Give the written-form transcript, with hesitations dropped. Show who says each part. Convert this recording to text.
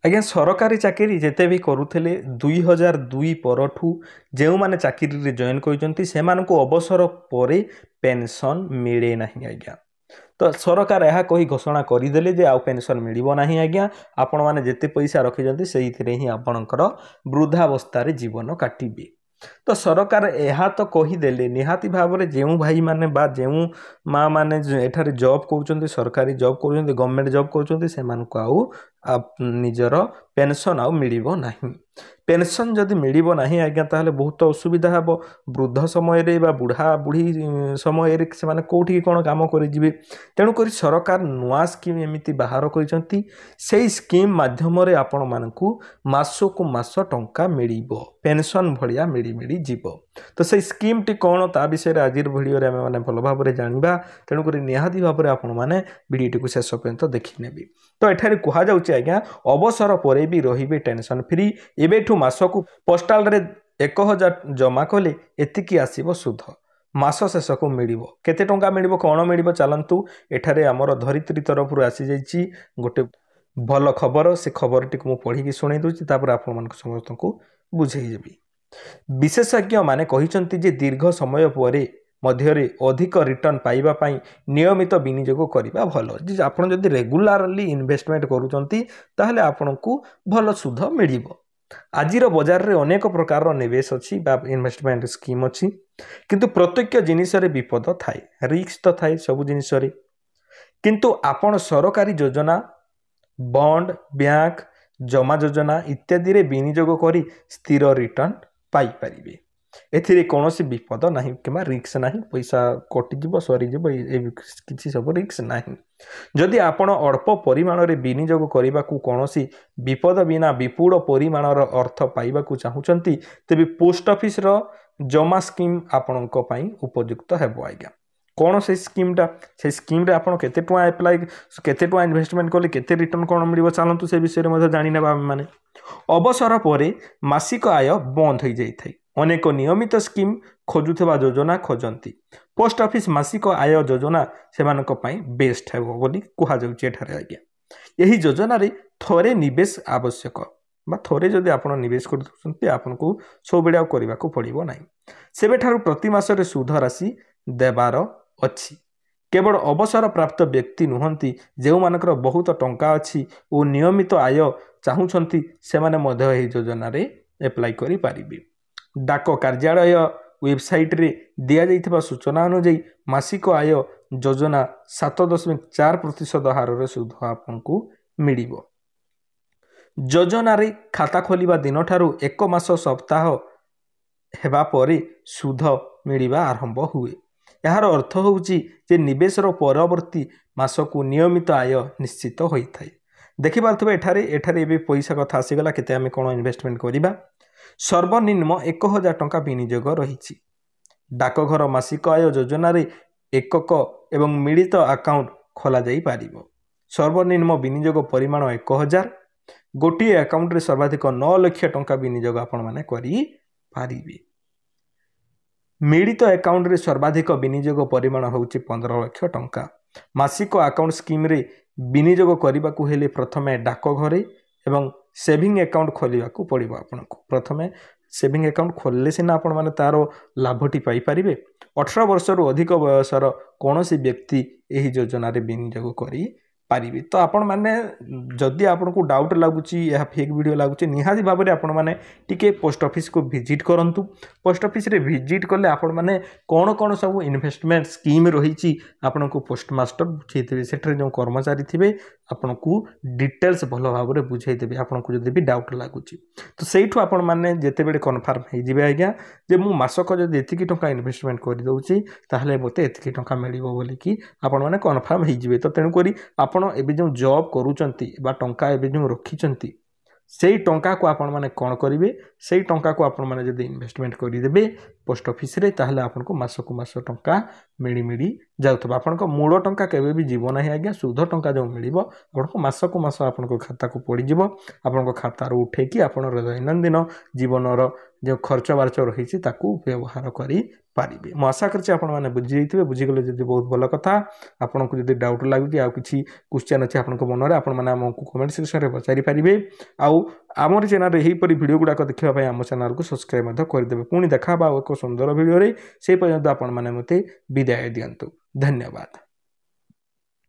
Speaker 1: आज्ञा सरकारी चाकरी जिते भी करुले 2002 परठू जो मैंने चाकरी जॉइन कर अवसर पर पेंशन मिले ना आज्ञा। तो सरकार यह कही घोषणा करदे जे आउ पेंशन मिलना आज्ञा आपण मैंने जिते पैसा रखिंट से ही आपणकर वृद्धावस्था जीवन काटिबे। तो सरकार यह तो कहीदेले निहाती भाव में जो भाई माने बा जो माँ मैंने एठारे जॉब कर सरकारी जॉब कर गवर्नमेंट जॉब कर आउ निजर पेंशन आउ मिलिबो नाही। पेंशन जदि मिलिबो नाही आज्ञा ताहले बहुत असुविधा हेबो। वृद्ध समय रे बा बुढ़ा बुढ़ी समय रे से माने कोठी कोन काम करि जिवे। तेणु करी सरकार नुआ स्कीम एमिति बाहर करिसंती सेही स्कीम माध्यम रे आपण मानकू मासको मास टंका मिलिबो पेंशन भलिया मिली मिली जीवो। तो से स्कीम टी कोन ता विषय रे आजिर वीडियो रे हमें माने भल भाव रे जानिबा। तेणु करी निहाती भाव रे आपण माने वीडियो टी को शेष पर्यंत देखि नेबी। तो एठारे कुहा जाउची आज्ञा अवसर परे भी रहिबे टेंशन फ्री। एबेठू मासकू पोस्टाल रे 1000 जमा कले एतिकी आसीबो सुध मास शेष को मिलिबो। केते टंका मिलिबो कोन मिलिबो चलंतु एठारे हमर धरित्री तरफ रु आसी जाईची गोटे भल खबर। से खबर टी को पढ़ी की सुनै दोची तापर आपण मन समस्त को बुझेई देबी। विशेषज्ञ माने कहिसंती जे दीर्घ समय परे मध्यरे अधिक रिटर्न पाइबा पाई नियमित विनियोग करिबा भलो। जे आपण जदि रेगुलारली इन्वेस्टमेंट करूचंती ताहले आपनकू भल सुध मिलिबो। आजिर बजार रे अनेक प्रकार निवेश अछि बा इन्वेस्टमेंट स्कीम अछि किंतु प्रत्येक जिनिस रे विपद थाए रिस्क तो थाए सब जिनिस रे। किंतु आपण सरकारी योजना बॉन्ड बैंक जमा योजना इत्यादि रे विनियोग करी स्थिर रिटर्न पाई परिबे। एथिरे कौनसी विपद नहीं कि रिक्स नहीं पैसा कटिज सरीज किसी सब रिक्स नहीं। जदि आपण अल्प परिमाण रे विनियोग करने को कौनसी विपद बिना विपुल परिमाणर अर्थ पाइबा चाहूँगी तेबे पोस्ट ऑफिस रो जमा स्कीम आपण उपयुक्त हेबो आज्ञा। कौन से स्कीमटा से स्कीम रे आपण केते टका अप्लाई केते टका इन्वेस्टमेंट कले केते रिटर्न कोन मिलिबो चलंतु से विषय रे जानि नेबा माने। अवसर परे मासिक आय बंद हो जाए अनेक नियमित स्कीम खोजुवा योजना खोजती पोस्ट ऑफिस मासिक आय योजना से बेस्ट है बोली कहुचे आज्ञा। यही योजना रे थोड़े निवेश आवश्यक बा थोड़े जदि आप निवेश करको सब बेले करने को पड़ो ना से प्रति मासरे सुध राशि देवार अच्छी। केवल अवसर प्राप्त व्यक्ति नुहंती जो मानकर बहुत टंका अच्छी और नियमित आय चाहूँगी से योजना रे एप्लाई करि पारिबे। डाक कार्यालय वेबसाइट रे दिया जाइथिबा सूचना अनुसार मासिक आय योजना 7.4% हार रे सुध आपको मिलिबो। योजना रे खाता खोलिबा दिन ठारू 1 मास सप्ताह हेबा परे सुध मिलिबा आरंभ हुए। यार अर्थ होउची जे निवेशर परवर्ती मासकू नियमित आय निश्चित होइथाय। देखि पारथबे एठारे एबे पैसा कथा आसीगला केते आमे कोन इन्वेस्टमेंट करिबा। सर्वनिम्न 1000 टंका विनियोग रही। डाकघर मासिक आय योजना रे एकक एवं मिलित अकाउंट खोला जाई पारिबो। सर्वनिम्न विनियोग परिमाण 1000 गोटे अकाउंट रे सर्वाधिक 9 लाख टंका विनियोग आपण माने करि पारिबे। मिलित अकाउंट रे सर्वाधिक विनियोग परिमाण होउची 15 लाख टंका। मासिक अकाउंट स्कीम रे विनियोग करबा को हेले प्रथमे डाकघरे एवं सेविंग अकाउंट खोलिबा को पड़िबो। आपनको प्रथमे सेविंग अकाउंट खोलले सिना आपण माने तारो लाभटी पाई परिबे। 18 वर्ष रु अधिक बयसर कोनोसी व्यक्ति एही योजना रे विनियोग करि पारिबे। तो आपण माने जदि आपनको डाउट लागुची या फेक वीडियो लागुची निहाती भाव में आपण माने टिके पोस्ट ऑफिस को विजिट करंतु। पोस्ट ऑफिस रे विजिट करले आपण माने कोन कोन सब इन्वेस्टमेंट स्कीम रहीची आपनको पोस्ट मास्टर बुझेइथिबे। सेठरे जो कर्मचारी थिबे आपनको डिटेल्स भल भाव में बुझेइथिबे आपनको जदि भी डाउट लागुची। तो सेठु आपण माने जेते बेले कन्फर्म हे जिवे आज्ञा जे मु मासक जदि एतिकी टंका इन्वेस्टमेंट करि दउची ताहले मते एतिकी टंका मिलिबो बोली कि आपण माने कन्फर्म हे जिवे। तो तेनु करी आपण एबे जो जॉब करूचंती बा टंका एबे जो रखिचंती सेई टंका को आपण माने कोन करिवे सेई टंका को आपण माने जदि इन्वेस्टमेंट करि देबे पोस्ट ऑफिस रे ताहले आपण को मासको मास टंका मिली मिली जाउतबा। आपण को मूल टंका केबे भी जीवन है आज्ञा। सुध टंका जो मिलिबो आपण को मासको मास आपण को खाता को पड़ी जिवो। आपण को खाता रो उठे कि आपण दैनंदिन जीवनर जो खर्च बार्च रही व्यवहार करें। मैं आशा करछि आपण मैंने बुझे बुझीगले जब बहुत भल कथा। आपन को जब डाउट लगे आ कि क्वेश्चन अच्छे आप मन में आपको कमेंट सेक्शन में पचारि पारे। आमर चैनल यहीपरि भिडियो गुड़ाक देखापी आम चैनल को सब्सक्राइब करदे। पुणी देखा एक सुंदर भिडियो से पर्यंत आपण मैंने मते विदाय दियंतु। धन्यवाद।